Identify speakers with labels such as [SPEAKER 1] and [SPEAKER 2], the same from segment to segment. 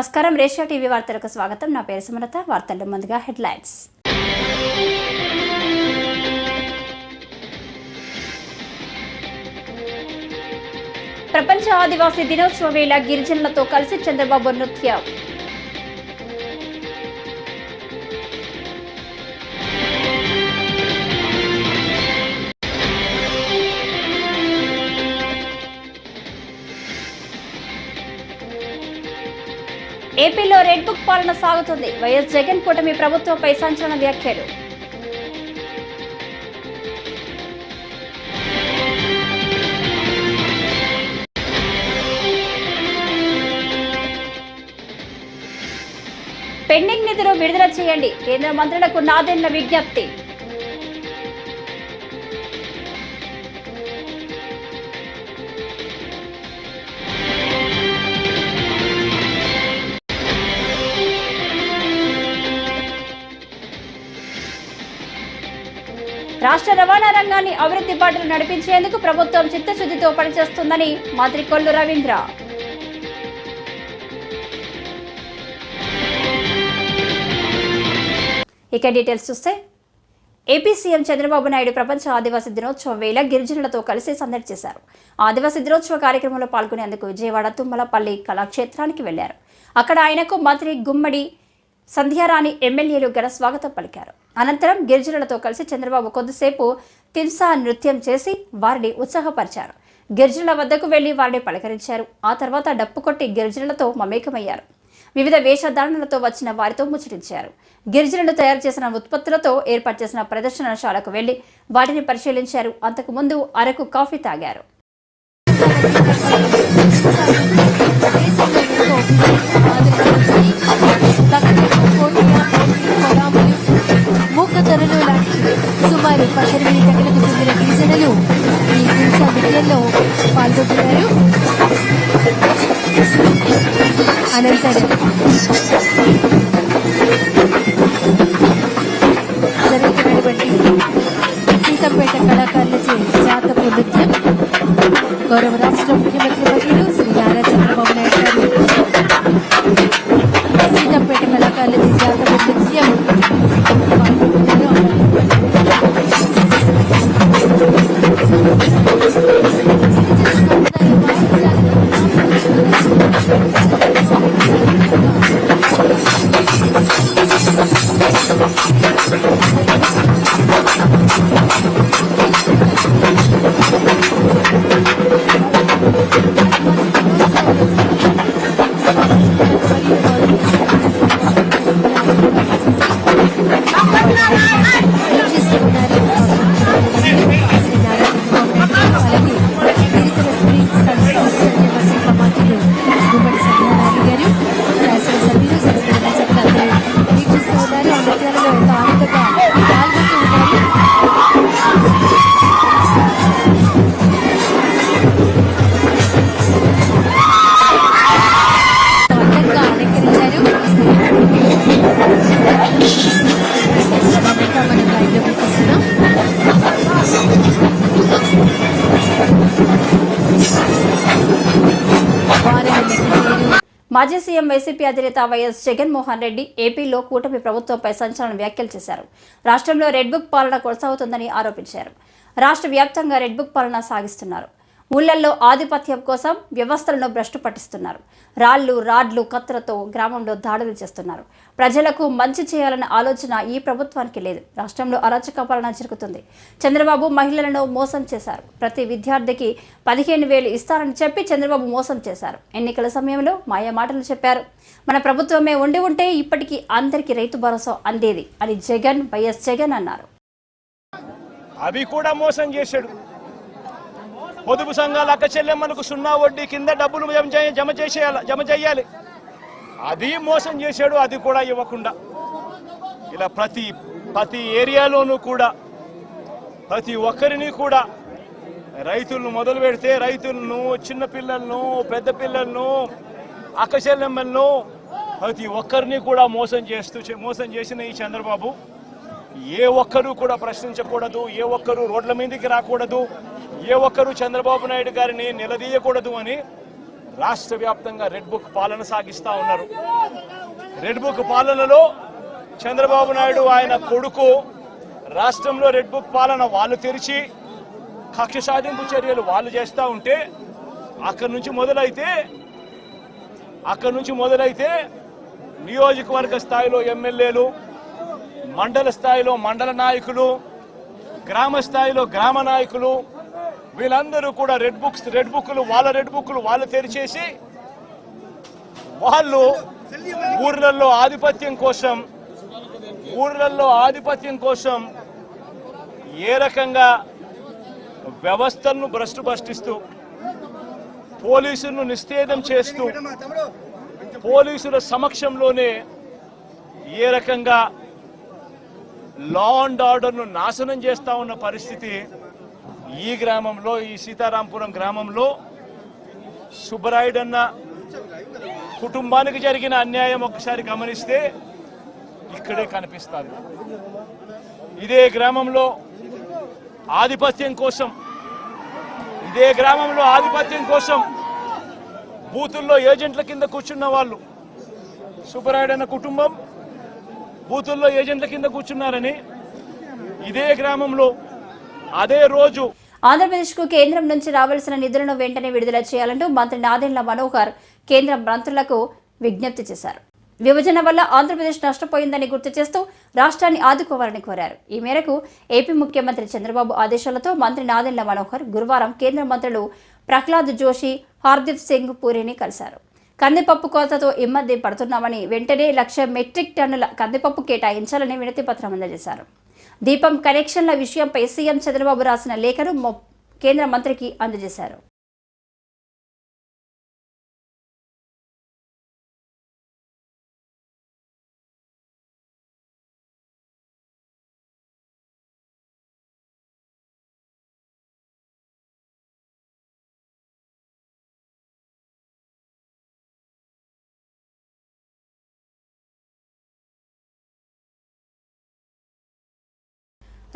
[SPEAKER 1] నమస్కారం రేషియా టీవీ వార్తలకు స్వాగతం. నా పేరు సుమలత. వార్తల్లో ముందుగా హెడ్లైన్స్. ప్రపంచ ఆదివాసీ దినోత్సవ వేళ గిరిజనులతో కలిసి చంద్రబాబు నృత్యం. ఏపీలో రెడ్ బుక్ పాలన సాగుతుంది. వైఎస్ జగన్ కూటమి ప్రభుత్వంపై సంచలన వ్యాఖ్యలు. పెండింగ్ నిధులు విడుదల చేయండి, కేంద్ర మంత్రులకు నాదెండ్ల విజ్ఞప్తి. రాష్ట్ర రవాణా రంగాన్ని అభివృద్ధి బాటలు నడిపించేందుకు ప్రభుత్వం చిత్తశుద్ధితో పనిచేస్తుందని మంత్రి కొల్లు రవీంద్ర. ఇక డీటెయిల్స్ చూస్తే ఏపీ సీఎం చంద్రబాబు నాయుడు ప్రపంచ ఆదివాసీ దినోత్సవం వేళ గిరిజనులతో కలిసి సందడి చేశారు. ఆదివాసీ దినోత్సవ కార్యక్రమంలో పాల్గొనేందుకు విజయవాడ తుమ్మలపల్లి కళాక్షేత్రానికి వెళ్లారు. అక్కడ ఆయనకు మంత్రి గుమ్మడి సంధ్యారాణి ఎమ్మెల్యేలు ఘన స్వాగతం పలికారు. అనంతరం గిరిజనులతో కలిసి చంద్రబాబు కొద్దిసేపు తిల్సా నృత్యం చేసి వారిని ఉత్సాహపరిచారు. గిరిజనుల వద్దకు వెళ్లి వారిని పలకరించారు. ఆ తర్వాత డప్పు కొట్టి గిరిజనులతో మమేకమయ్యారు. వివిధ వేషధారణలతో వచ్చిన వారితో ముచ్చటించారు. గిరిజనులు తయారు చేసిన ఉత్పత్తులతో ఏర్పాటు చేసిన ప్రదర్శనశాలకు వెళ్లి వాటిని పరిశీలించారు. అంతకుముందు అరకు కాఫీ తాగారు.
[SPEAKER 2] మూకధరలు లాంటి సుమారు 18 గంటలకు చెందిన గిరిజనులు ఈ హింసా నృత్యంలో పాల్గొంటున్నారు. అనంతరం జరుగుతున్నటువంటి సీతంపేట కళాకారులచే జాతపు నృత్యం గౌరవ రాష్ట్ర ముఖ్యమంత్రి వర్యులు శ్రీ నారా చంద్రబాబు నాయుడు గారు సీతంపేట కళాకారులచే జాతపు నృత్యం
[SPEAKER 1] మాజీ సీఎం వైసీపీ అధినేత వైఎస్ జగన్మోహన్ రెడ్డి ఏపీలో కూటమి ప్రభుత్వంపై సంచలన వ్యాఖ్యలు చేశారు. రాష్ట్రంలో రెడ్ బుక్ పాలన కొనసాగుతుందని ఆరోపించారు. రాష్ట్ర వ్యాప్తంగా రెడ్ బుక్ పాలన సాగిస్తున్నారు. ఊళ్లల్లో ఆధిపత్యం కోసం వ్యవస్థలను భ్రష్టు పట్టిస్తున్నారు. రాళ్లు రాడ్లు కత్తులతో గ్రామంలో దాడులు చేస్తున్నారు. ప్రజలకు మంచి చేయాలన్న ఆలోచన ఈ ప్రభుత్వానికి లేదు. రాష్ట్రంలో అరాచక పాలన జరుగుతుంది. చంద్రబాబు మహిళలను మోసం చేశారు. ప్రతి విద్యార్థికి 15,000 ఇస్తారని చెప్పి చంద్రబాబు మోసం చేశారు. ఎన్నికల సమయంలో మాయ మాటలు చెప్పారు. మన ప్రభుత్వమే ఉండి ఉంటే ఇప్పటికీ అందరికీ రైతు భరోసా అందేది అని వైఎస్ జగన్ అన్నారు.
[SPEAKER 3] అవి కూడా మోసం చేశాడు. పొదుపు సంఘాల అక్క చెల్లెమ్మలకు 0 వడ్డీ కింద డబ్బులు జమ చేయాలి. అది మోసం చేశాడు. అది కూడా ఇవ్వకుండా ఇలా ప్రతి ఏరియాలోనూ కూడా ప్రతి ఒక్కరిని కూడా రైతులను మొదలు పెడితే రైతులను, చిన్న పిల్లలను, పెద్ద పిల్లలను, అక్క చెల్లెమ్మలను ప్రతి ఒక్కరిని కూడా మోసం చేసిన ఈ చంద్రబాబు ఏ ఒక్కరూ కూడా ప్రశ్నించకూడదు, ఏ ఒక్కరూ రోడ్ల మీదకి రాకూడదు, ఏ ఒక్కరూ చంద్రబాబు నాయుడు గారిని నిలదీయకూడదు అని రాష్ట్ర వ్యాప్తంగా రెడ్ బుక్ పాలన సాగిస్తా ఉన్నారు. రెడ్ బుక్ పాలనలో చంద్రబాబు నాయుడు ఆయన కొడుకు రాష్ట్రంలో రెడ్ బుక్ పాలన వాళ్ళు తెరిచి కక్ష సాధింపు చర్యలు వాళ్ళు చేస్తూ ఉంటే అక్కడి నుంచి మొదలైతే నియోజకవర్గ స్థాయిలో ఎమ్మెల్యేలు, మండల స్థాయిలో మండల నాయకులు, గ్రామ స్థాయిలో గ్రామ నాయకులు వీళ్ళందరూ కూడా రెడ్ బుక్లు వాళ్ళు తెరిచేసి వాళ్ళు ఊర్లలో ఆధిపత్యం కోసం ఏ రకంగా వ్యవస్థలను భ్రష్టిస్తూ పోలీసులను నిస్తేదం చేస్తూ పోలీసుల సమక్షంలోనే ఏ రకంగా లా అండ్ ఆర్డర్ను నాశనం చేస్తా ఉన్న పరిస్థితి ఈ గ్రామంలో, ఈ సీతారాంపురం గ్రామంలో సుబ్బరాయుడన్న కుటుంబానికి జరిగిన అన్యాయం ఒకసారి గమనిస్తే ఇక్కడే కనిపిస్తుంది. ఇదే గ్రామంలో ఆధిపత్యం కోసం బూతుల్లో ఏజెంట్ల కింద కూర్చున్న వాళ్ళు, సుబ్బరాయుడన్న కుటుంబం బూతుల్లో ఏజెంట్ల కింద కూర్చున్నారని ఇదే గ్రామంలో అదే రోజు
[SPEAKER 1] ఆంధ్రప్రదేశ్కు కేంద్రం నుంచి రావాల్సిన నిధులను వెంటనే విడుదల చేయాలంటూ మంత్రి నాదెండ్ల మనోహర్ కేంద్ర మంత్రులకు విజ్ఞప్తి చేశారు. విభజన వల్ల ఆంధ్రప్రదేశ్ నష్టపోయిందని గుర్తు చేస్తూ రాష్ట్రాన్ని ఆదుకోవాలని కోరారు. ఈ మేరకు ఏపీ ముఖ్యమంత్రి చంద్రబాబు ఆదేశాలతో మంత్రి నాదెండ్ల మనోహర్ గురువారం కేంద్ర మంత్రులు ప్రహ్లాద్ జోషి, హర్దీప్ సింగ్ పూరిని కలిశారు. కందిపప్పు కొరతతో ఇబ్బంది పడుతున్నామని, వెంటనే 1,00,000 మెట్రిక్ టన్నుల కందిపప్పు కేటాయించాలని వినతి పత్రం అందజేశారు. దీపం కనెక్షన్ల విషయంపై సీఎం చంద్రబాబు రాసిన లేఖను కేంద్ర మంత్రికి అందజేశారు.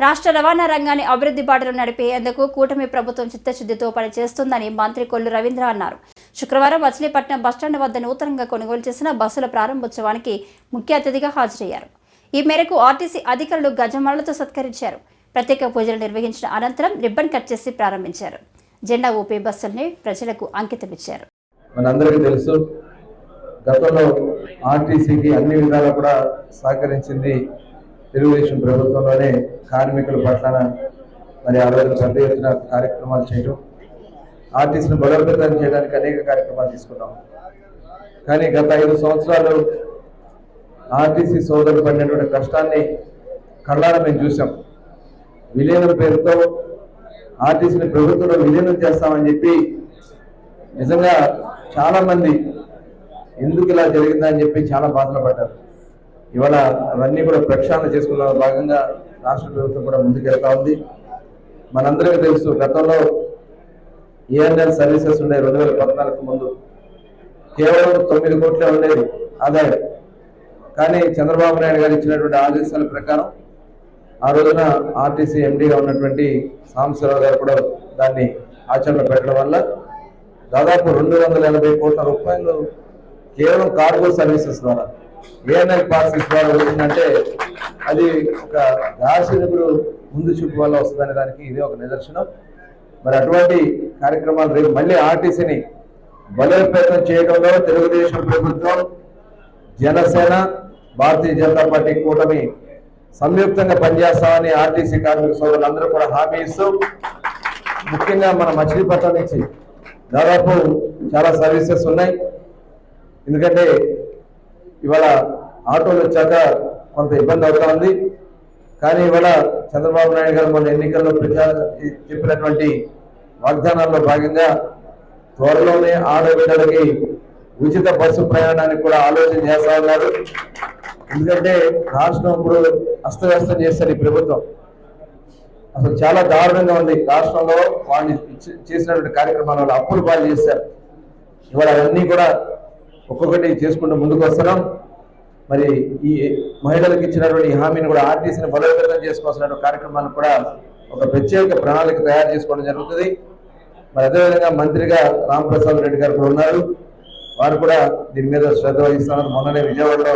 [SPEAKER 1] రాష్ట్ర రవాణా రంగాన్ని అభివృద్ధి బాటలో నడిపేందుకు కూటమి ప్రభుత్వం చిత్తశుద్ధితో పనిచేస్తుందని మంత్రి కొల్లు రవీంద్ర అన్నారు. శుక్రవారం మచిలీపట్నం బస్టాండ్ వద్ద నూతనంగా కొనుగోలు చేసిన బస్సుల ప్రారంభోత్సవానికి ముఖ్య అతిథిగా హాజరయ్యారు. ఈ మేరకు ఆర్టీసీ అధికారులు గజమాలతో సత్కరించారు. ప్రత్యేక పూజలు నిర్వహించిన అనంతరం రిబ్బన్ కట్ చేసి ప్రారంభించారు. జెండా ఊపి బస్సుల్ని ప్రజలకు అంకితమిచ్చారు.
[SPEAKER 4] మనందరికీ తెలుసు, గతంలో ఆర్టీసీకి అన్ని విధాలు కూడా సహకరించింది తెలుగుదేశం ప్రభుత్వంలోనే. కార్మికుల పట్ల మరి ఆ రోజు పెద్ద ఎత్తున కార్యక్రమాలు చేయడం, ఆర్టీసీని బలోపేతం చేయడానికి అనేక కార్యక్రమాలు తీసుకున్నాం. కానీ గత 5 సంవత్సరాలు ఆర్టీసీ సోదరులు పడినటువంటి కష్టాన్ని కళ్ళారా మేము చూసాం. విలీనం పేరుతో ఆర్టీసీని ప్రభుత్వంలో విలీనం చేస్తామని చెప్పి నిజంగా చాలామంది ఎందుకు ఇలా జరిగిందని చెప్పి చాలా బాధలు పడ్డారు. ఇవాళ అవన్నీ కూడా ప్రక్షాళన చేసుకున్న భాగంగా రాష్ట్ర ప్రభుత్వం కూడా ముందుకెళ్తా ఉంది. మనందరికీ తెలుసు, గతంలో ఏఎన్ఎల్ సర్వీసెస్ ఉండే 2014 ముందు కేవలం 9 కోట్లే ఉండేది ఆదాయం. కానీ చంద్రబాబు నాయుడు గారు ఇచ్చినటువంటి ఆదేశాల ప్రకారం ఆ రోజున ఆర్టీసీ ఎండీగా ఉన్నటువంటి సాంబశివరావు గారు కూడా దాన్ని ఆచరణ పెట్టడం వల్ల దాదాపు 280 కోట్ల రూపాయలు కేవలం కార్గో సర్వీసెస్ ద్వారా, ఏఎన్ఎల్ పార్సెస్ ద్వారా వచ్చిందంటే అది ఒక దార్శనికుడు ముందు చూపు వల్ల వస్తుందనే దానికి ఇదే ఒక నిదర్శనం. మరి అటువంటి కార్యక్రమాలు రేపు మళ్ళీ ఆర్టీసీని బలోపేతం చేయడంలో తెలుగుదేశం ప్రభుత్వం, జనసేన, భారతీయ జనతా పార్టీ కూటమి సంయుక్తంగా పనిచేస్తామని ఆర్టీసీ కార్మిక సోదరులందరూ కూడా హామీ ఇస్తూ, ముఖ్యంగా మన మచిలీపట్నం నుంచి దాదాపు చాలా సర్వీసెస్ ఉన్నాయి. ఎందుకంటే ఇవాళ ఆటోలు వచ్చాక కొంత ఇబ్బంది అవుతా ఉంది. కానీ ఇవాళ చంద్రబాబు నాయుడు గారు మన ఎన్నికల్లో చెప్పినటువంటి వాగ్దానాల్లో భాగంగా త్వరలోనే ఆడబిడ్డలకి ఉచిత బస్సు ప్రయాణానికి కూడా ఆలోచన చేస్తా ఉన్నారు. ఎందుకంటే రాష్ట్రం ఇప్పుడు అస్తవ్యస్తం చేస్తారు ఈ ప్రభుత్వం. అసలు చాలా దారుణంగా ఉంది. రాష్ట్రంలో వాళ్ళు చేసినటువంటి కార్యక్రమాల వల్ల అప్పులు పాలు చేశారు. ఇవాళ అవన్నీ కూడా ఒక్కొక్కటి చేసుకుంటూ ముందుకు వస్తున్నాం. మరి ఈ మహిళలకు ఇచ్చినటువంటి హామీని కూడా ఆర్టీసీని బలోపేతం చేసుకోవాల్సినటువంటి కార్యక్రమాలను కూడా ఒక ప్రత్యేక ప్రణాళిక తయారు చేసుకోవడం జరుగుతుంది. మరి అదేవిధంగా మంత్రిగా రాంప్రసాద్ రెడ్డి గారు కూడా ఉన్నారు. వారు కూడా దీని మీద శ్రద్ధ వహిస్తున్నారు. మొన్ననే విజయవాడలో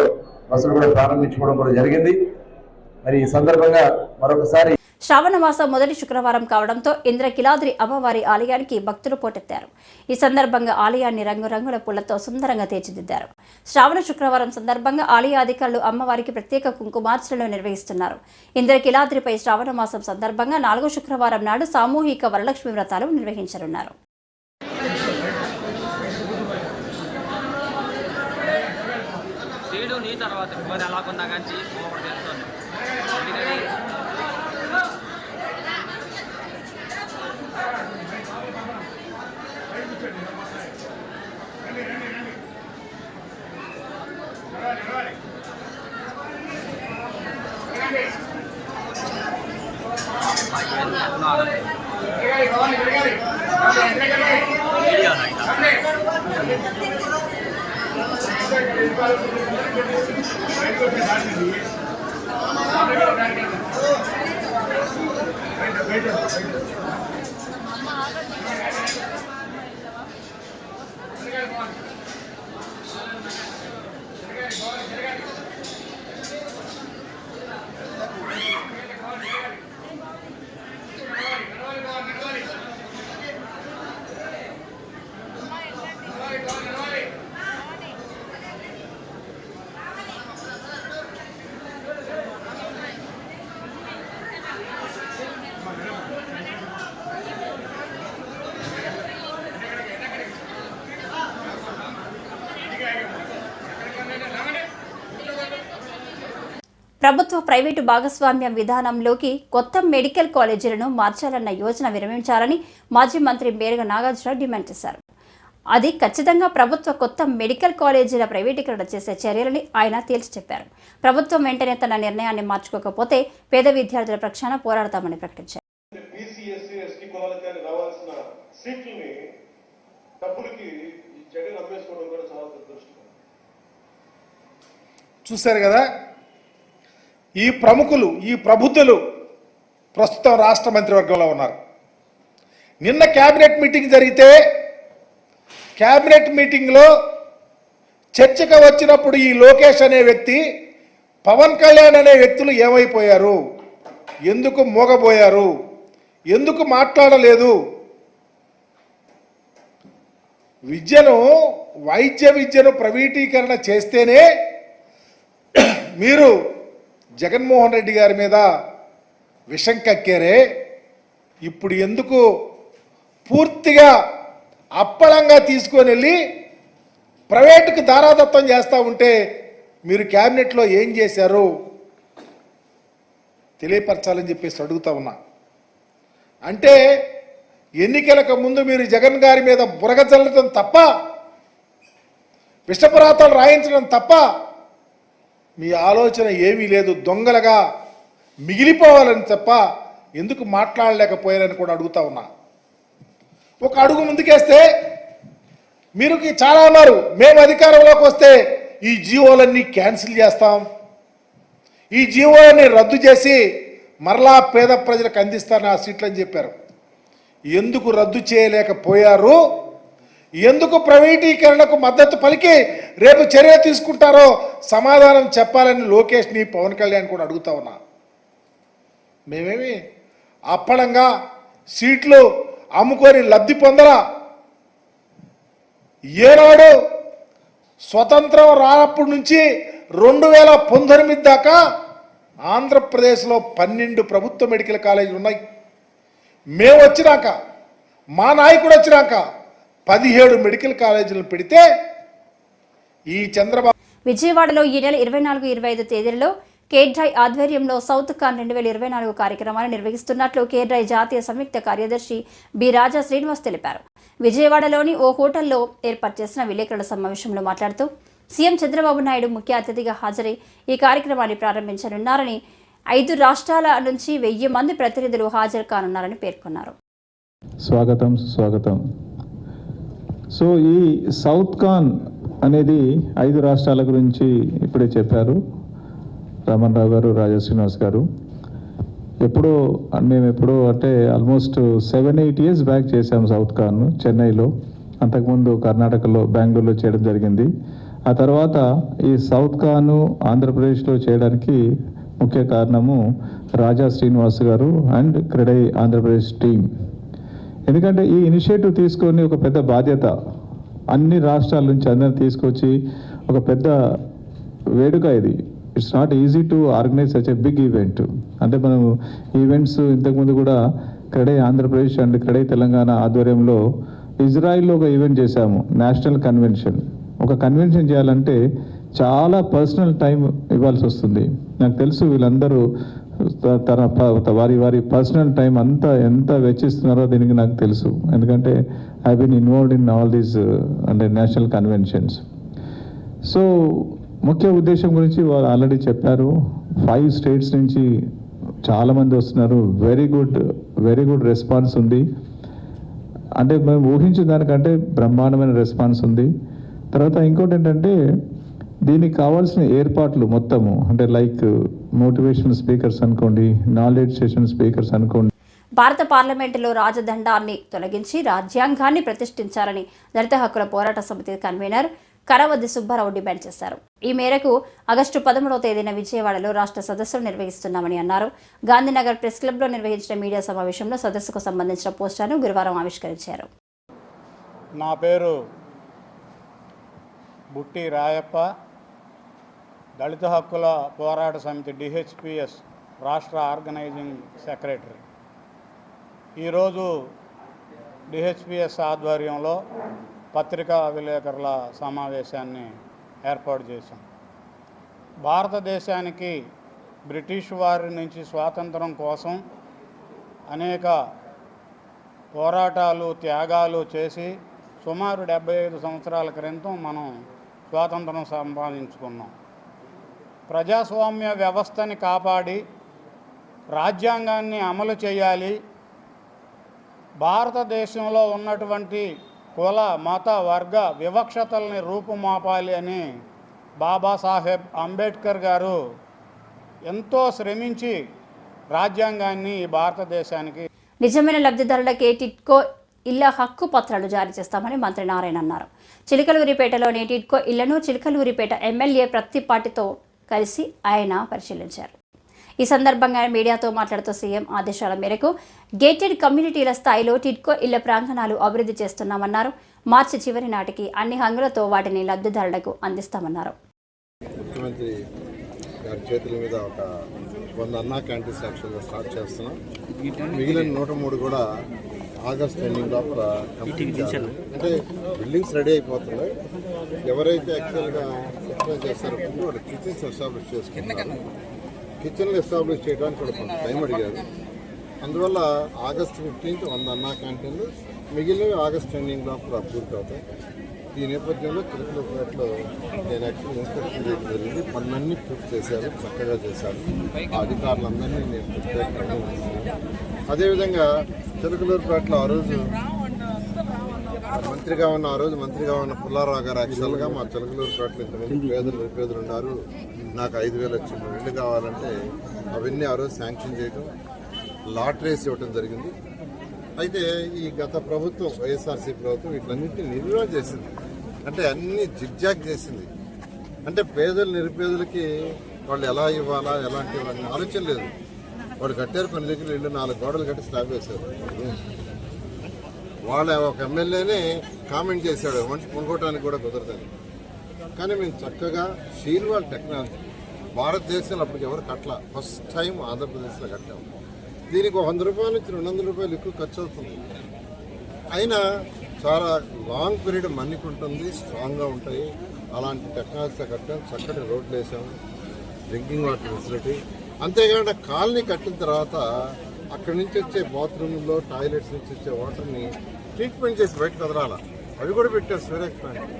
[SPEAKER 4] బస్సులు కూడా ప్రారంభించుకోవడం కూడా జరిగింది. మరి ఈ సందర్భంగా మరొకసారి
[SPEAKER 1] శ్రావణ మాసం మొదటి శుక్రవారం కావడంతో ఇంద్రకిలాద్రి అమ్మవారి ఆలయానికి భక్తులు పోటెత్తారు. ఈ సందర్భంగా ఆలయాన్ని రంగురంగుల పూలతో సుందరంగా తీర్చిదిద్దారు. శ్రావణ శుక్రవారం సందర్భంగా ఆలయ అధికారులు అమ్మవారికి ప్రత్యేక కుంకుమార్చనలు నిర్వహిస్తున్నారు. ఇంద్రకిలాద్రిపై శ్రావణ మాసం సందర్భంగా 4వ శుక్రవారం నాడు సామూహిక వరలక్ష్మి వ్రతాలు నిర్వహించనున్నారు. ప్రభుత్వ ప్రైవేటు భాగస్వామ్యం విధానంలోకి కొత్త మెడికల్ కాలేజీలను మార్చాలన్న యోచన విరమించాలని మాజీ మంత్రి మేరగ నాగార్జున డిమాండ్ చేశారు. అది ఖచ్చితంగా ప్రభుత్వ కొత్త మెడికల్ కాలేజీల ప్రైవేటీకరణ చేసే చర్యలని ఆయన తేల్చి చెప్పారు. ప్రభుత్వం వెంటనే తన నిర్ణయాన్ని మార్చుకోకపోతే పేద విద్యార్థుల పక్షాన పోరాడతామని ప్రకటించారు.
[SPEAKER 5] చూశారు కదా, ఈ ప్రముఖులు, ఈ ప్రబుద్ధులు ప్రస్తుతం రాష్ట్ర మంత్రివర్గంలో ఉన్నారు. నిన్న క్యాబినెట్ మీటింగ్ జరిగితే క్యాబినెట్ మీటింగ్లో చర్చకు వచ్చినప్పుడు ఈ లోకేష్ అనే వ్యక్తి, పవన్ కళ్యాణ్ అనే వ్యక్తులు ఏమైపోయారు, ఎందుకు మోగబోయారు, ఎందుకు మాట్లాడలేదు, వైద్య విద్యను ప్రైవేటీకరణ చేస్తేనే మీరు జగన్మోహన్ రెడ్డి గారి మీద విషం కక్కారే, ఇప్పుడు ఎందుకు పూర్తిగా అప్పళంగా తీసుకొని వెళ్ళి ప్రైవేటుకు దారాదత్తం చేస్తూ ఉంటే మీరు క్యాబినెట్లో ఏం చేశారు తెలియపరచాలని చెప్పేసి అడుగుతా ఉన్నా. అంటే ఎన్నికలకు ముందు మీరు జగన్ గారి మీద బురగ చల్లడం తప్ప, విషపరాతాలు రాయించడం తప్ప మీ ఆలోచన ఏమీ లేదు. దొంగలుగా మిగిలిపోవాలని తప్ప ఎందుకు మాట్లాడలేకపోయారని కూడా అడుగుతా ఉన్నా. ఒక అడుగు ముందుకేస్తే మీరు చాలా అన్నారు, మేము అధికారంలోకి వస్తే ఈ జీవోలన్నీ క్యాన్సిల్ చేస్తాం, ఈ జీవోలన్నీ రద్దు చేసి మరలా పేద ప్రజలకు అందిస్తారని ఆ సీట్లని చెప్పారు. ఎందుకు రద్దు చేయలేకపోయారు, ఎందుకు ప్రైవేటీకరణకు మద్దతు పలికి రేపు చర్య తీసుకుంటారో సమాధానం చెప్పాలని లోకేష్ని, పవన్ కళ్యాణ్ కూడా అడుగుతా ఉన్నా. మేమేమి అప్పడంగా సీట్లు అమ్ముకొని లబ్ధి పొందరా. ఏనాడు స్వతంత్రం రానప్పటి నుంచి 2019 దాకా ఆంధ్రప్రదేశ్లో 12 ప్రభుత్వ మెడికల్ కాలేజీలు ఉన్నాయి. మేము వచ్చినాక, మా నాయకుడు వచ్చినాక 17 మెడికల్ కాలేజీలను పెడితే ఈ చంద్రబాబు.
[SPEAKER 1] విజయవాడలో ఈ నెల 24-25 తేదీలలో కేడ్రాయ్ ఆధ్వర్యంలో సౌత్ కాన్ 2024 కార్యక్రమాన్ని నిర్వహిస్తున్నట్లు కేడ్రాయ్ జాతీయ సంయుక్త కార్యదర్శి బి రాజా శ్రీనివాస్ తెలిపారు. విజయవాడలోని ఓ హోటల్లో ఏర్పాటు చేసిన విలేకరుల సమావేశంలో మాట్లాడుతూ సీఎం చంద్రబాబు నాయుడు ముఖ్య అతిథిగా హాజరై ఈ కార్యక్రమాన్ని ప్రారంభించనున్నారని, 5 రాష్ట్రాల నుంచి 1000 మంది ప్రతినిధులు హాజరు కానున్నారని పేర్కొన్నారు.
[SPEAKER 6] స్వాగతం సుస్వాగతం. సో ఈ సౌత్ కాన్ అనేది 5 రాష్ట్రాల గురించి ఇప్పుడే చెప్పారు రమణ్ రావు గారు, రాజా శ్రీనివాస్ గారు. మేము ఎప్పుడో అంటే ఆల్మోస్ట్ 7-8 ఇయర్స్ బ్యాక్ చేసాము సౌత్ కాన్ చెన్నైలో, అంతకుముందు కర్ణాటకలో బెంగళూరులో చేయడం జరిగింది. ఆ తర్వాత ఈ సౌత్ కాన్ ఆంధ్రప్రదేశ్లో చేయడానికి ముఖ్య కారణము రాజా శ్రీనివాస్ గారు అండ్ క్రెడై ఆంధ్రప్రదేశ్ టీం. ఎందుకంటే ఈ ఇనిషియేటివ్ తీసుకొని ఒక పెద్ద బాధ్యత, అన్ని రాష్ట్రాల నుంచి అందరిని తీసుకొచ్చి ఒక పెద్ద వేడుక ఇది. It's not easy to organise such a big event. అంటే మనం ఈవెంట్స్ ఇంతకుముందు కూడా క్రెడై ఆంధ్రప్రదేశ్ అండ్ క్రెడై తెలంగాణ ఆధ్వర్యంలో ఇజ్రాయిల్లో ఒక ఈవెంట్ చేశాము, నేషనల్ కన్వెన్షన్. ఒక కన్వెన్షన్ చేయాలంటే చాలా పర్సనల్ టైం ఇవ్వాల్సి వస్తుంది. నాకు తెలుసు వీళ్ళందరూ వారి పర్సనల్ టైం ఎంత వెచ్చిస్తున్నారో దీనికి నాకు తెలుసు, ఎందుకంటే I been involved in all these అంటే నేషనల్ కన్వెన్షన్స్. సో ముఖ్య ఉద్దేశం గురించి వారు ఆల్రెడీ చెప్పారు. 5 స్టేట్స్ నుంచి చాలామంది వస్తున్నారు. వెరీ గుడ్ రెస్పాన్స్ ఉంది. అంటే మేము ఊహించిన దానికంటే బ్రహ్మాండమైన రెస్పాన్స్ ఉంది. తర్వాత ఇంకోటి ఏంటంటే దీనికి కావాల్సిన ఏర్పాట్లు మొత్తము, అంటే లైక్ మోటివేషనల్ స్పీకర్స్ అనుకోండి, నాలెడ్జ్ సెషన్ స్పీకర్స్ అనుకోండి.
[SPEAKER 1] భారత పార్లమెంటులో రాజదండాన్ని తొలగించి రాజ్యాంగాన్ని ప్రతిష్ఠించాలని దళిత హక్కుల పోరాట సమితి కన్వీనర్ కరవద్ది సుబ్బారావు డిమాండ్ చేశారు. ఈ మేరకు ఆగస్టు 13వ తేదీన విజయవాడలో రాష్ట్ర సదస్సులు నిర్వహిస్తున్నామని అన్నారు. గాంధీనగర్ ప్రెస్ క్లబ్లో నిర్వహించిన మీడియా సమావేశంలో సదస్సుకు సంబంధించిన పోస్టర్ను గురువారం ఆవిష్కరించారు.
[SPEAKER 7] నా పేరు బుట్టి రాయప్ప, దళిత హక్కుల పోరాట సమితి DHPS రాష్ట్ర ఆర్గనైజింగ్ సెక్రటరీ. ఈరోజు DHPS ఆధ్వర్యంలో పత్రికా విలేకరుల సమావేశాన్ని ఏర్పాటు చేశాం. భారతదేశానికి బ్రిటిష్ వారి నుంచి స్వాతంత్రం కోసం అనేక పోరాటాలు, త్యాగాలు చేసి సుమారు 75 సంవత్సరాల క్రితం మనం స్వాతంత్రం సంపాదించుకున్నాం. ప్రజాస్వామ్య వ్యవస్థని కాపాడి రాజ్యాంగాన్ని అమలు చేయాలి, భారతదేశంలో ఉన్నటువంటి కుల, మత, వర్గ వివక్షతల్ని రూపుమాపాలి అని బాబాసాహెబ్ అంబేద్కర్ గారు ఎంతో శ్రమించి రాజ్యాంగాన్ని భారతదేశానికి
[SPEAKER 1] నిజమైన లబ్ధిదారులకే టిడ్కో ఇళ్ల హక్కు పత్రాలు జారీ చేస్తామని మంత్రి నారాయణ అన్నారు. చిలకలూరిపేటలోని టిడ్కో ఇళ్లను చిలకలూరిపేట ఎమ్మెల్యే ప్రత్తిపాటితో కలిసి ఆయన పరిశీలించారు. ఈ సందర్భంగా మీడియాతో మాట్లాడుతూ సీఎం ఆదేశాల మేరకు గేటెడ్ కమ్యూనిటీల స్థాయిలో టిడ్కో ఇళ్ల ప్రాంగణాలు అభివృద్ధి చేస్తున్నామన్నారు. మార్చి చివరి నాటికి అన్ని హంగులతో వాటిని లబ్ధిదారులకు అందిస్తామన్నారు.
[SPEAKER 8] ముఖ్యమంత్రి గారి చేతుల మీద ఒక 100 అన్నా క్యాంటీన్స్ యాక్చువల్గా స్టార్ట్ చేస్తున్నాం. మిగిలిన 103 కూడా ఆగస్ట్ ఎండింగ్ లోపల కంప్లీట్ చేయాలి. అంటే బిల్డింగ్స్ రెడీ అయిపోతున్నాయి. ఎవరైతే యాక్చువల్గా సప్లై చేస్తారో వాళ్ళు కిచెన్స్ ఎస్టాబ్లిష్ చేసుకుంటున్నారు. కిచెన్లు ఎస్టాబ్లిష్ చేయడానికి కూడా కొంత టైం అడిగారు. అందువల్ల ఆగస్ట్ 15th 100 అన్నా క్యాంటీన్లు, మిగిలినవి ఆగస్ట్ ఎండింగ్ లోపల పూర్తి అవుతాయి. ఈ నేపథ్యంలో చిలకలూరిపేటలో నేను యాక్చువల్ ఇన్స్పెక్షన్ చేయడం జరిగింది. పనులన్నీ పూర్తి చేశారు, చక్కగా చేశారు. ఆ అధికారులందరినీ నేను ప్రత్యేకంగా అభినందిస్తున్నాను. అదేవిధంగా చిలకలూరిపేటలో ఆ రోజు మంత్రిగా ఉన్న పుల్లారావు గారు యాక్చువల్గా మా చిలకలూరిపేటలో ఇంతమంది పేదలు ఉన్నారు, నాకు 5,000 వచ్చిన ఇళ్ళు కావాలంటే అవన్నీ ఆ రోజు శాంక్షన్ చేయడం, లాటరీస్ ఇవ్వడం జరిగింది. అయితే ఈ గత ప్రభుత్వం, వైఎస్ఆర్సీ ప్రభుత్వం వీటిలన్నింటినీ నిర్వహణ చేసింది. అంటే అన్ని జిగ్జాగ్ చేసింది. అంటే నిరుపేదలకి వాళ్ళు ఎలా ఇవ్వాలా, ఎలాంటి ఇవ్వాలని ఆలోచన లేదు. వాళ్ళు కట్టారు, కొన్ని దగ్గర ఇల్లు 4 గోడలు కట్టి స్లాబ్ వేశారు. వాళ్ళ ఒక ఎమ్మెల్యేనే కామెంట్ చేశాడు కొనుక్కోవడానికి కూడా కుదరదని. కానీ మేము చక్కగా షీల్వాల్ టెక్నాలజీ భారతదేశంలో అప్పటికి ఎవరు కట్టల, ఫస్ట్ టైం ఆంధ్రప్రదేశ్లో కట్టాము. దీనికి 100 రూపాయల నుంచి 200 రూపాయలు ఎక్కువ ఖర్చు అవుతుంది. అయినా చాలా లాంగ్ పీరియడ్ మన్నిక ఉంటుంది, స్ట్రాంగ్గా ఉంటాయి. అలాంటి టెక్నాలజీతో కట్టాము. చక్కటి రోడ్లు వేసాము, డ్రింకింగ్ వాటర్ ఫెసిలిటీ. అంతేకాకుండా కాలనీ కట్టిన తర్వాత అక్కడి నుంచి వచ్చే బాత్రూంలో, టాయిలెట్స్ నుంచి వచ్చే వాటర్ని ట్రీట్మెంట్ చేసి బయటకు వదలాల, అవి కూడా పెట్టారు స్వీరేజ్ ప్లాంట్.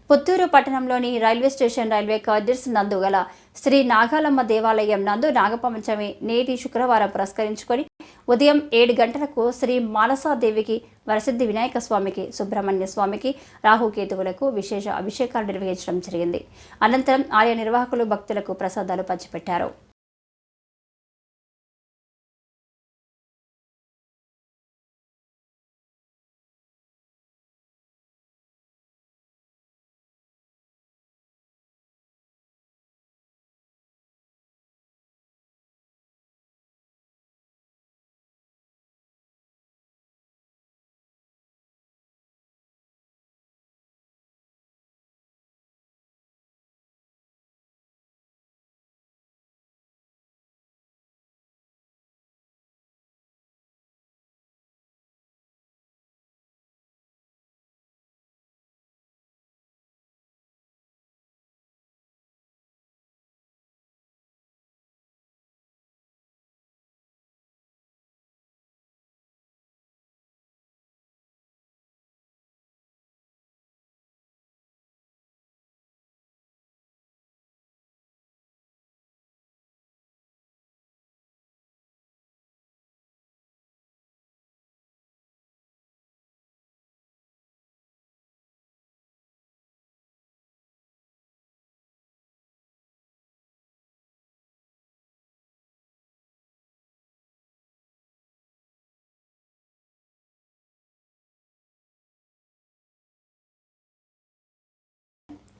[SPEAKER 1] పుత్తూరు పట్టణంలోని రైల్వే స్టేషన్ రైల్వే కార్డర్స్ నందు గల శ్రీ నాగాలమ్మ దేవాలయం నందు నాగపంచమి నేటి శుక్రవారం పురస్కరించుకొని ఉదయం 7 గంటలకు శ్రీ మానసాదేవికి, వరసిద్ధి వినాయక స్వామికి, సుబ్రహ్మణ్య స్వామికి, రాహుకేతువులకు విశేష అభిషేకాలు నిర్వహించడం జరిగింది. అనంతరం ఆలయ నిర్వాహకులు భక్తులకు ప్రసాదాలు పంచిపెట్టారు.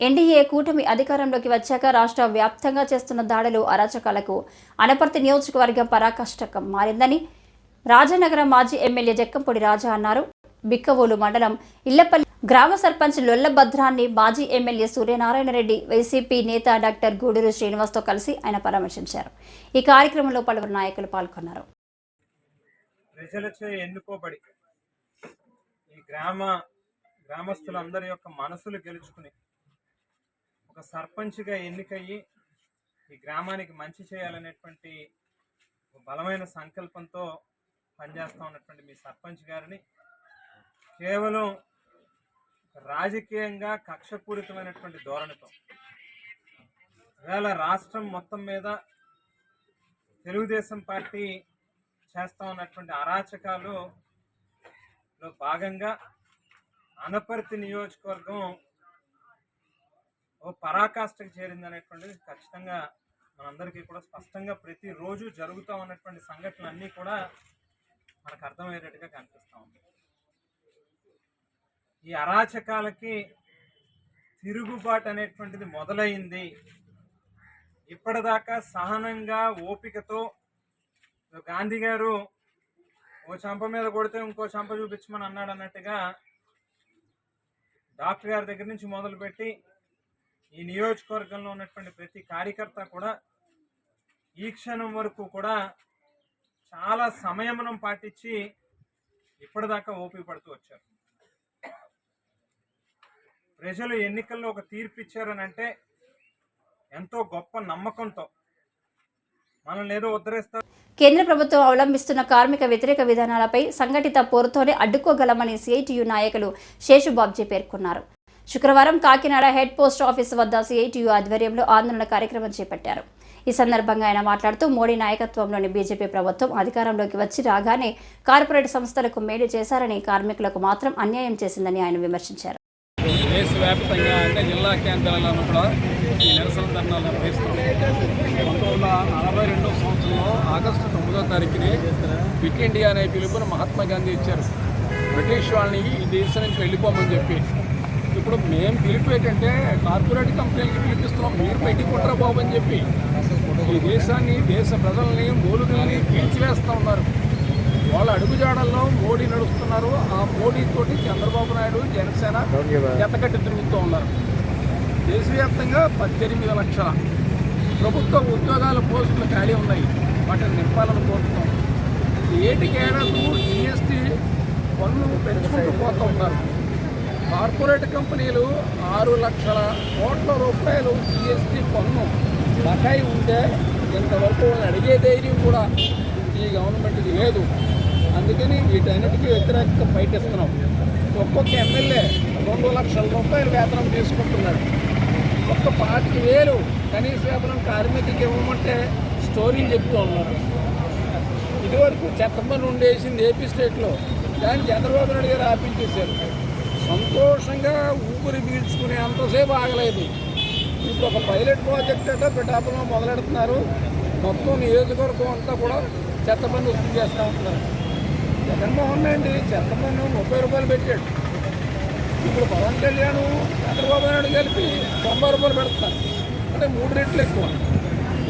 [SPEAKER 1] ఎన్డీఏ కూటమి అధికారంలోకి వచ్చాక రాష్ట్ర వ్యాప్తంగా చేస్తున్న దాడులు అరాచకాలకు అనపర్తి నియోజకవర్గం పరాకాష్ఠకం మారిందని రాజానగరం మాజీ ఎమ్మెల్యే జక్కంపూడి రాజా అన్నారు. బిక్కవోలు మండలం ఇళ్లపల్లి గ్రామ సర్పంచ్ లొల్లభద్రాన్ని మాజీ ఎమ్మెల్యే సూర్యనారాయణ రెడ్డి, వైసీపీ నేత డాక్టర్ గూడూరు శ్రీనివాస్తో కలిసి ఆయన పరామర్శించారు. ఈ కార్యక్రమంలో పలువురు నాయకులు పాల్గొన్నారు.
[SPEAKER 9] ప్రజలచే ఎన్నుకోబడి ఈ గ్రామస్తులందరి యొక్క మనసులు గెలుచుకుని ఒక సర్పంచ్గా ఎన్నికయ్యి ఈ గ్రామానికి మంచి చేయాలనేటువంటి బలమైన సంకల్పంతో పనిచేస్తూ ఉన్నటువంటి మీ సర్పంచ్ గారిని కేవలం రాజకీయంగా కక్షపూరితమైనటువంటి ధోరణితో ఇవాళ రాష్ట్రం మొత్తం మీద తెలుగుదేశం పార్టీ చేస్తూ ఉన్నటువంటి అరాచకాలలో భాగంగా అనపర్తి నియోజకవర్గం ఓ పరాకాష్ఠకు చేరిందనేటువంటిది ఖచ్చితంగా మనందరికీ కూడా స్పష్టంగా ప్రతిరోజు జరుగుతూ ఉన్నటువంటి సంఘటనలన్నీ కూడా మనకు అర్థమయ్యేటట్టుగా కనిపిస్తూ ఉంది. ఈ అరాచకాలకి తిరుగుబాటు అనేటువంటిది మొదలైంది. ఇప్పటిదాకా సహనంగా ఓపికతో గాంధీ గారు ఓ చంప మీద కొడితే ఇంకో చంప చూపించమని అన్నాడు అన్నట్టుగా డాక్టర్ గారి దగ్గర నుంచి మొదలుపెట్టి ఈ నియోజకవర్గంలో ఉన్నటువంటి ప్రతి కార్యకర్త కూడా ఈ క్షణం వరకు కూడా చాలా సంయమనం పాటించి ఇప్పటిదాకా ఓపిక పడుతూ వచ్చారు. ప్రజలు ఎన్నికల్లో ఒక తీర్పు ఇచ్చారని అంటే ఎంతో గొప్ప నమ్మకంతో మనల్ని ఏదో ఉద్ధరిస్తారు.
[SPEAKER 1] కేంద్ర ప్రభుత్వం అవలంబిస్తున్న కార్మిక వ్యతిరేక విధానాలపై సంఘటిత పోరుతోనే అడ్డుకోగలమని సిఐటియు నాయకులు శేషుబాబ్జీ పేర్కొన్నారు. శుక్రవారం కాకినాడ హెడ్ పోస్ట్ ఆఫీస్ వద్ద సిఐటియు ఆధ్వర్యంలో ఆందోళన కార్యక్రమం చేపట్టారు. ఈ సందర్భంగా ఆయన మాట్లాడుతూ మోడీ నాయకత్వంలోని బీజేపీ ప్రభుత్వం అధికారంలోకి వచ్చి రాగానే కార్పొరేట్ సంస్థలకు మేలు చేశారని, కార్మికులకు మాత్రం అన్యాయం చేసిందని ఆయన విమర్శించారు.
[SPEAKER 10] దేశవ్యాప్తంగా అంటే జిల్లా కేంద్రాలను కూడా ఈ నిరసన ధర్నాలు నిర్వహిస్తుంది. 1942 సంవత్సరంలో ఆగస్టు 9వ తారీఖుని క్విట్ ఇండియా అనే పిలుపుని మహాత్మా గాంధీ ఇచ్చారు. బ్రిటిష్ వాళ్ళని ఈ దేశం నుంచి వెళ్ళిపోమని చెప్పి. ఇప్పుడు మేము పిలుపు ఏంటంటే కార్పొరేట్ కంపెనీలకి పిలిపిస్తున్నాం, మీరు పెట్టుకుంటారా బాబు అని చెప్పి ఈ దేశాన్ని, దేశ ప్రజల్ని, మూలుగుల్ని పీల్చివేస్తూ ఉన్నారు. వాళ్ళ అడుగుజాడల్లో మోడీ నడుస్తున్నారు. ఆ మోడీతోటి చంద్రబాబు నాయుడు, జనసేన జతకట్టి తిరుగుతూ ఉన్నారు. దేశవ్యాప్తంగా 18 లక్షల ప్రభుత్వ ఉద్యోగాల పోస్టులు ఖాళీ ఉన్నాయి. వాటిని నింపాలని కోరుతున్నాం. ఏటికేడాది జీఎస్టీ పన్ను పెంచుకుంటూ పోతూ ఉన్నారు. కార్పొరేట్ కంపెనీలు 6 లక్షల కోట్ల రూపాయలు జీఎస్టీ పన్ను బకాయి ఉంటే ఇంతవరకు వాళ్ళని అడిగే ధైర్యం కూడా ఈ గవర్నమెంట్కి లేదు. అందుకని వీటన్నిటికీ వ్యతిరేకంగా ఫైట్ ఇస్తున్నాం. ఒక్కొక్క ఎమ్మెల్యే 2 లక్షల రూపాయలు వేతనం తీసుకుంటున్నాడు. ఒక్క 25,000 కనీస వేతనం కార్మికులకి ఇవ్వమంటే స్టోరీలు చెప్తూ ఉన్నారు. ఇదివరకు చెత్తపన్ను ఉండేసింది ఏపీ స్టేట్లో, దాన్ని చంద్రబాబు నాయుడు గారు ఆపించేశారు. సంతోషంగా ఊపిరి పీల్చుకునే అంతసేపు ఆగలేదు. ఇప్పుడు ఒక పైలట్ ప్రాజెక్ట్ అంటే పిఠాపురంలో మొదలెడుతున్నారు. మొత్తం నియోజకవర్గం అంతా కూడా చెత్తపన్ను వసూలు చేస్తూ ఉంటున్నారు. జగన్మోహన్ రెడ్డి చెత్తపన్ను 30 రూపాయలు పెట్టాడు. ఇప్పుడు పవన్ కళ్యాణ్, చంద్రబాబు నాయుడు కలిపి 90 రూపాయలు పెడుతున్నారు. అంటే 3 రెట్లు ఎక్కువ.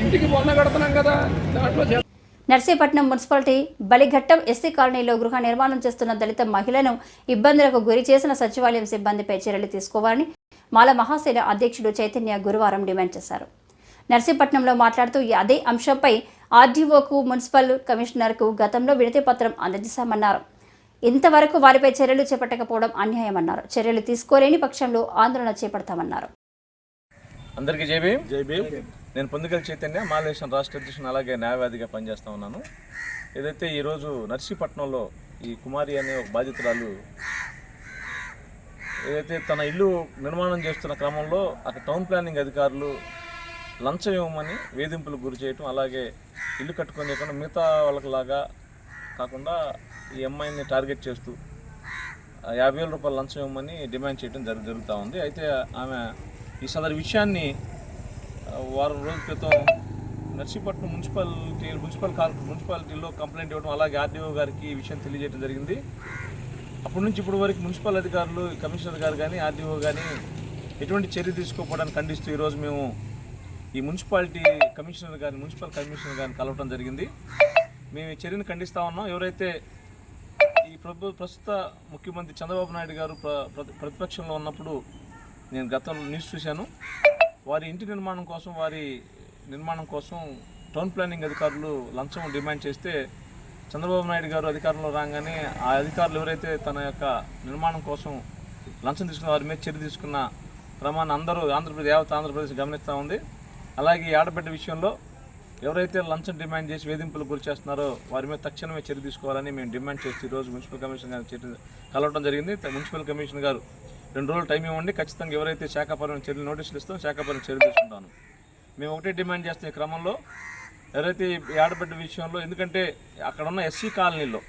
[SPEAKER 10] ఇంటికి మొన్న కడుతున్నాం కదా, దాంట్లో
[SPEAKER 1] నర్సీపట్నం మున్సిపాలిటీ బలిఘట్టం ఎస్సీ కాలనీలో గృహ నిర్మాణం చేస్తున్న దళిత మహిళను ఇబ్బందులకు గురి చేసిన సచివాలయం సిబ్బందిపై చర్యలు తీసుకోవాలని మాల మహాసేన అధ్యక్షుడు చైతన్య గురువారం డిమాండ్ చేశారు. నర్సీపట్నంలో మాట్లాడుతూ అదే అంశంపై ఆర్డీఓకు, మున్సిపల్ కమిషనర్కు గతంలో వినతి పత్రం అందజేశామన్నారు. ఇంతవరకు వారిపై చర్యలు చేపట్టకపోవడం అన్యాయమన్నారు. చర్యలు తీసుకోలేని పక్షంలో ఆందోళన చేపడతామన్నారు.
[SPEAKER 11] అందరికీ జై భీమ్. నేను పొందుగల చైతన్య, మాలేషన్ రాష్ట్ర అధ్యక్షుని, అలాగే న్యాయవాదిగా పనిచేస్తూ ఉన్నాను. ఏదైతే ఈరోజు నర్సీపట్నంలో ఈ కుమారి అనే ఒక బాధితురాలు ఏదైతే తన ఇల్లు నిర్మాణం చేస్తున్న క్రమంలో అక్కడ టౌన్ ప్లానింగ్ అధికారులు లంచం ఇవ్వమని వేధింపులకు గురి చేయటం, అలాగే ఇల్లు కట్టుకొని మిగతా వాళ్ళలాగా కాకుండా ఈ అమ్మాయిని టార్గెట్ చేస్తూ 50,000 రూపాయలు లంచం ఇవ్వమని డిమాండ్ చేయడం జరుగుతూ ఉంది. అయితే ఆమె ఈ సదరు విషయాన్ని వారం రోజుల క్రితం నర్సీపట్నం మున్సిపాలిటీలో కంప్లైంట్ ఇవ్వడం, అలాగే ఆర్డీఓ గారికి ఈ విషయం తెలియజేయడం జరిగింది. అప్పటి నుంచి ఇప్పటి వరకు మున్సిపల్ అధికారులు, కమిషనర్ గారు కానీ, ఆర్డీఓ కానీ ఎటువంటి చర్య తీసుకోకపోవడానికి ఖండిస్తూ ఈరోజు మేము ఈ మున్సిపల్ కమిషనర్ గారిని కలవడం జరిగింది. మేము ఈ చర్యను ఖండిస్తూ ఉన్నాం. ఎవరైతే ఈ ప్రస్తుత ముఖ్యమంత్రి చంద్రబాబు నాయుడు గారు ప్రతిపక్షంలో ఉన్నప్పుడు నేను గతంలో న్యూస్ చూశాను, వారి ఇంటి నిర్మాణం కోసం టౌన్ ప్లానింగ్ అధికారులు లంచం డిమాండ్ చేస్తే చంద్రబాబు నాయుడు గారు అధికారంలో రాగానే ఆ అధికారులు ఎవరైతే తన యొక్క నిర్మాణం కోసం లంచం తీసుకున్న వారి మీద చర్య తీసుకున్న క్రమాన్ని అందరూ ఆంధ్రప్రదేశ్ గమనిస్తూ ఉంది. అలాగే ఈ ఆడబిడ్డ విషయంలో ఎవరైతే లంచం డిమాండ్ చేసి వేధింపులకు గురి చేస్తున్నారో వారి మీద తక్షణమే చర్య తీసుకోవాలని మేము డిమాండ్ చేసి ఈరోజు మున్సిపల్ కమిషనర్ గారిని కలవడం జరిగింది. మున్సిపల్ కమిషనర్ గారు 2 రోజులు టైం ఇవ్వండి, ఖచ్చితంగా ఎవరైతే శాఖాపరమైన చర్యలు నోటీసులు ఇస్తామో శాఖాపరమైన చర్యలు తీసుకుంటాను. మేము ఒకటే డిమాండ్ చేస్తున్న ఈ క్రమంలో ఎవరైతే ఈ ఆడబిడ్డ విషయంలో, ఎందుకంటే అక్కడ ఉన్న ఎస్సీ కాలనీలో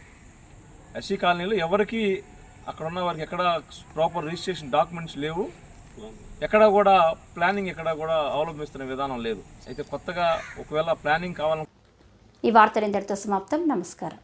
[SPEAKER 11] ఎవరికి అక్కడ ఉన్న వారికి ఎక్కడ ప్రాపర్ రిజిస్ట్రేషన్ డాక్యుమెంట్స్ లేవు, ఎక్కడ కూడా ప్లానింగ్ ఎక్కడ కూడా అవలంబిస్తున్న విధానం లేదు. అయితే కొత్తగా ఒకవేళ ప్లానింగ్ కావాలని
[SPEAKER 1] ఈ వార్తలు ఇంతటితో సమాప్తం. నమస్కారం.